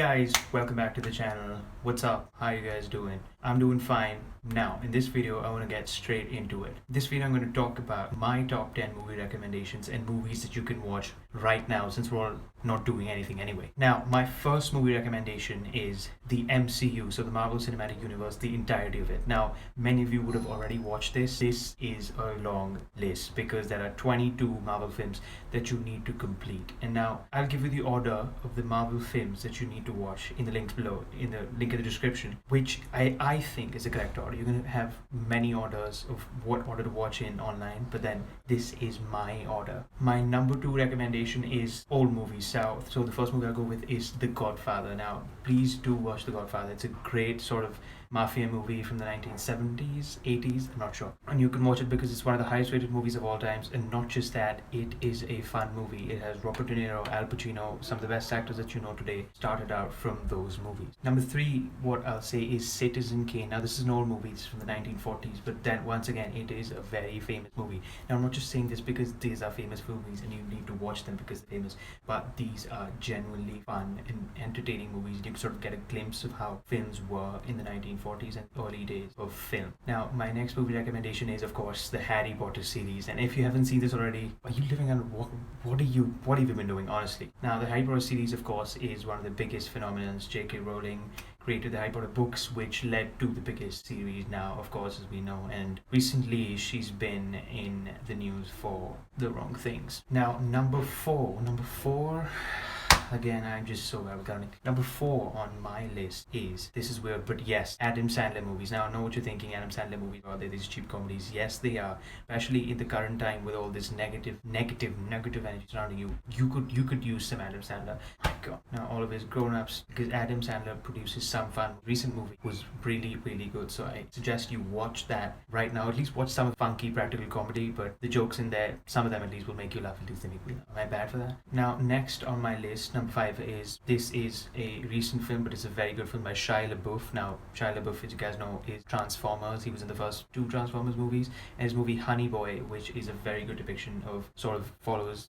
Guys, welcome back to the channel. What's up? How you guys doing? I'm doing fine. Now, in this video, I want to get straight into it. This video, I'm going to talk about my top 10 movie recommendations and movies that you can watch right now since we're all not doing anything anyway. Now, my first movie recommendation is the MCU, so the Marvel Cinematic Universe, the entirety of it. Now, many of you would have already watched this. This is a long list because there are 22 Marvel films that you need to complete. And now, I'll give you the order of the Marvel films that you need to watch in the links below, in the link in the description, which I think is the correct order. You're going to have many orders of what order to watch in online, but then this is my order. My number 2 recommendation is old movies. So the first movie I'll go with is The Godfather. Now, please do watch The Godfather. It's a great sort of mafia movie from the 1970s, 80s, I'm not sure. And you can watch it because it's one of the highest rated movies of all times. And not just that, it is a fun movie. It has Robert De Niro, Al Pacino, some of the best actors that you know today started out from those movies. Number 3, what I'll say is Citizen Kane. Now, this is an old movie. It's from the 1940s, but then once again, it is a very famous movie. Now, I'm not just saying this because these are famous movies and you need to watch them because they're famous, but these are genuinely fun and entertaining movies. You can sort of get a glimpse of how films were in the 1940s and early days of film. Now, my next movie recommendation is, of course, the Harry Potter series. And if you haven't seen this already, are you living on what have you been doing, honestly? Now, the Harry Potter series, of course, is one of the biggest phenomenons. J.K. Rowling created the Harry Potter books, which led to the biggest series now, of course, as we know. And recently, she's been in the news for the wrong things. Now, number four. Again, I'm just so bad with counting. Number 4 on my list is, this is weird, but yes, Adam Sandler movies. Now, I know what you're thinking. Adam Sandler movies, are they these cheap comedies? Yes, they are. Especially in the current time with all this negative energy surrounding you. You could use some Adam Sandler. My God. Now, all of his grown-ups, because Adam Sandler produces some fun. Recent movie was really, really good. So I suggest you watch that right now. At least watch some funky practical comedy, but the jokes in there, some of them at least will make you laugh. At least they make me laugh. Am I bad for that? Now, next on my list, number 5 is, this is a recent film, but it's a very good film by Shia LaBeouf. Now, Shia LaBeouf, as you guys know, is Transformers. He was in the first 2 Transformers movies, and his movie Honey Boy, which is a very good depiction of sort of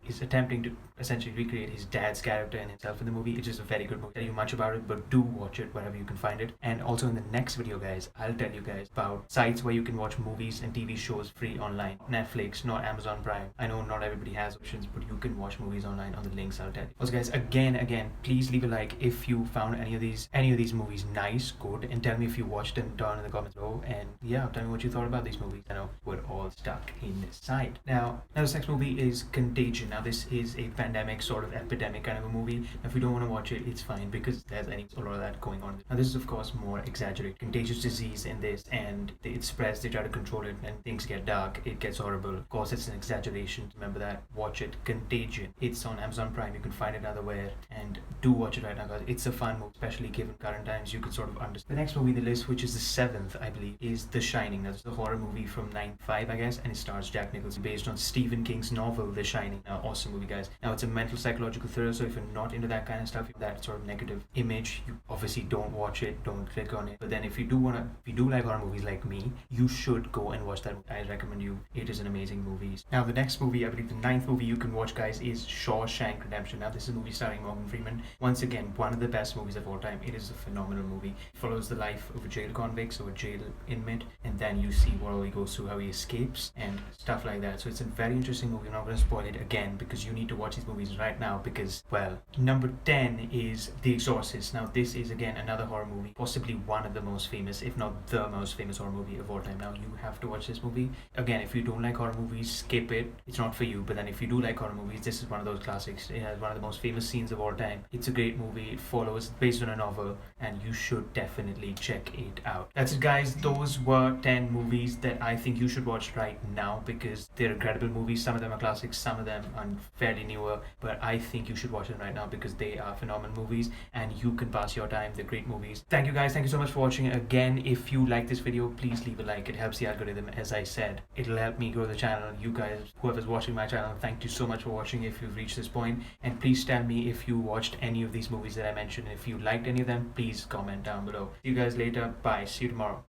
is attempting to essentially recreate his dad's character and himself in the movie. It's just a very good movie. I'll tell you much about it, but do watch it wherever you can find it. And also in the next video, guys, I'll tell you guys about sites where you can watch movies and TV shows free online. Netflix, not Amazon Prime. I know not everybody has options, but you can watch movies online on the links I'll tell you. Also, guys, again, please leave a like if you found any of these movies nice, good, and tell me if you watched them down in the comments below. And yeah, tell me what you thought about these movies. I know we're all stuck inside. Now this next movie is Contagion. Now, this is a pandemic, sort of epidemic kind of a movie. Now, if you don't want to watch it, it's fine because there's a lot of that going on. Now, this is of course more exaggerated. Contagious disease in this, and it spreads. They try to control it, and things get dark. It gets horrible. Of course, it's an exaggeration. Remember that. Watch it. Contagion. It's on Amazon Prime. You can find it otherwhere, and do watch it right now, guys. It's a fun movie, especially given current times. You could sort of understand. The next movie in the list, which is the 7th, I believe, is The Shining. That's the horror movie from 95, I guess, and it stars Jack Nicholson, based on Stephen King's novel The Shining. Awesome movie, guys. Now, it's a mental psychological thriller, so if you're not into that kind of stuff, that sort of negative image, you obviously don't watch it, don't click on it. But then if you do like horror movies like me, you should go and watch that. I recommend you. It is an amazing movie. Now, the next movie, I believe the 9th movie you can watch, guys, is Shawshank Redemption. Now, this is a movie starring Morgan Freeman. Once again, one of the best movies of all time. It is a phenomenal movie. It follows the life of a jail convict, so a jail inmate, and then you see what all he goes through, how he escapes, and stuff like that. So it's a very interesting movie. I'm not going to spoil it again because you need to watch these movies right now because, well, number 10 is The Exorcist. Now, this is again another horror movie, possibly one of the most famous, if not the most famous horror movie of all time. Now, you have to watch this movie. Again, if you don't like horror movies, skip it. It's not for you. But then if you do like horror movies, this is one of those classics. It has one of the most famous scenes of all time. It's a great movie. It follows based on a novel, and you should definitely check it out. That's it, guys. Those were 10 movies that I think you should watch right now because they're incredible movies. Some of them are classics, some of them are fairly newer, but I think you should watch them right now because they are phenomenal movies and you can pass your time. They're great movies. Thank you, guys. Thank you so much for watching. Again, if you like this video, please leave a like. It helps the algorithm. As I said, it'll help me grow the channel. You guys, whoever's watching my channel, thank you so much for watching if you've reached this point. And please tell me if you watched any of these movies that I mentioned. If you liked any of them, please comment down below. See you guys later. Bye. See you tomorrow.